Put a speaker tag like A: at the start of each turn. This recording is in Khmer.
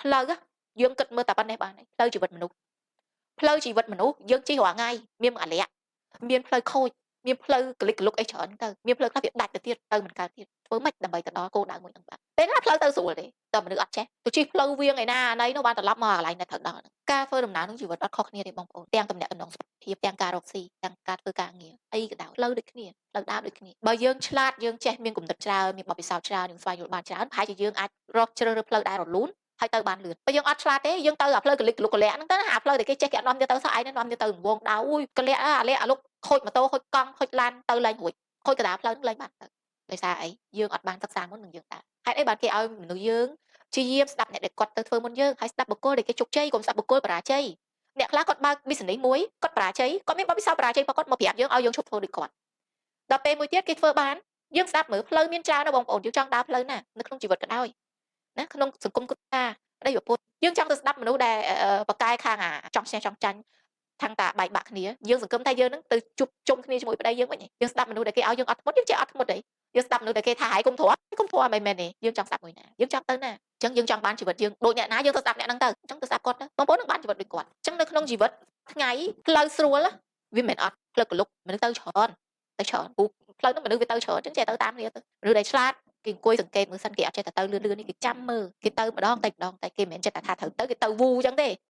A: ផ្លូវយើងគិតមើលតែប៉ុណ្ណេះបានហើយផ្លូវជីវិតមនុស្សយើងជិះរាល់ថ្ងៃមានអាលាក់មានផ្លូវខូចមានផ្លូវក្លិកក្លុកអីច្រើនទៅមានផ្លូវខ្លះវាដាច់ទៅទៀតទៅមិនកើតទៀតធ្វើម៉េចដើម្បីទៅដល់គោលដៅមួយហ្នឹងបាទពេលណាផ្លូវទៅស្រួលទេតែមនុស្សអត់ចេះទៅជិះផ្លូវវាងឯណាណីនោះបានត្រឡប់មកកន្លែងដែលត្រូវដល់ការធ្វើដំណើរក្នុងជីវិតអត់ខុសគ្នាទេបងប្អូនទាំងតំណែងតំណងសុខភាពទាំងការរកស៊ីទាំងការធ្វើការងារអីក៏ដោយផ្លូវដូចគ្នាផ្លូវដើរដូចគ្នាបើយើងឆ្លាតយើងចេះមានគំនិតច្រើនមានបទពិសោធន៍ច្រើនយើងស្វែងយល់បានច្រើនប្រហែលជាយើងអាចរកជ្រើសរើសផ្លូវដែលរលូនហើយទៅបានលឿនបើយើងអត់ឆ្លាតទេយើងទៅអាផ្លូវកលិចកលុកកលាក់ហ្នឹងទៅអាផ្លូវដែលគេចេះគេអត់នាំយកទៅសោះឯងនាំយកទៅរង្វងដៅអូយកលាក់អាលាក់អាលុកខូចម៉ូតូខូចកង់ខូចឡានទៅលែងរួចខូចកណ្ដាលផ្លូវហ្នឹងលែងបានទៅដោយសារអីយើងអត់បានសិក្សាមុននឹងយើងដើរហេតុអីបានគេឲ្យមនុស្សយើងព្យាយាមស្ដាប់អ្នកដែលគាត់ទៅធ្វើមុនយើងហើយស្ដាប់បុគ្គលដែលគេជោគជ័យកុំស្ដាប់បុគ្គលបរាជ័យអ្នកខ្លះគាត់បើក business មួយគាត់បរាជ័យគាត់មានបទពិសោធន៍បរាជ័យរបស់គាត់មកប្រាប់យើងឲ្យយើងឈប់ធ្វើដូចគាត់ដល់ពេលមួយទៀតគេធ្វើបានយើងស្ដាប់មើលផ្លូវមានច្រើនណាស់បងប្អូនយើងចង់ដើរផ្លូវណានៅក្នុងជីវិតក៏ដោយណាក្នុងសង្គមគ្រួសារប្តីប្រពន្ធយើងចង់ទៅស្ដាប់មនុស្សដែលបកកែខាងចង់ចេះចង់ចាញ់ខាងតាបែកបាក់គ្នាយើងសង្ឃឹមថាយើងនឹងទៅជួបជុំគ្នាជាមួយប្តីយើងវិញយើងស្ដាប់មនុស្សដែលគេឲ្យយើងអត់ធ្មត់យើងចេះអត់ធ្មត់ទេយើងស្ដាប់មនុស្សដែលគេថាហើយកុំធွာមិនមែនទេយើងចង់ស្ដាប់មួយណាយើងចង់ទៅណាអញ្ចឹងយើងចង់បានជីវិតយើងដូចអ្នកណាយើងទៅស្ដាប់អ្នកហ្នឹងទៅអញ្ចឹងទៅស្ដាប់គាត់ទៅបងប្អូននឹងបានជីវិតដូចគាត់អញ្ចឹងនៅក្នុងជីវិតថ្ងៃផ្លូវស្រួលវាមិនមែនអត់ផ្លូវកលុកមនុស្សទៅច្រើនពូផ្លូវនោះមនុស្សវាទៅច្រើនអញ្ចឹងចេះទៅតាមគ្នាទៅឬដែលឆ្លាតគេអង្គុយសង្កេតមើលសិនគេអត់ចេះតែទៅលឿនៗនេះគេចាំមើលគេទៅម្ដងតែគេមិនមែនចេះតែថាត្រូវទៅគេទៅវូអញ្ចឹងទេ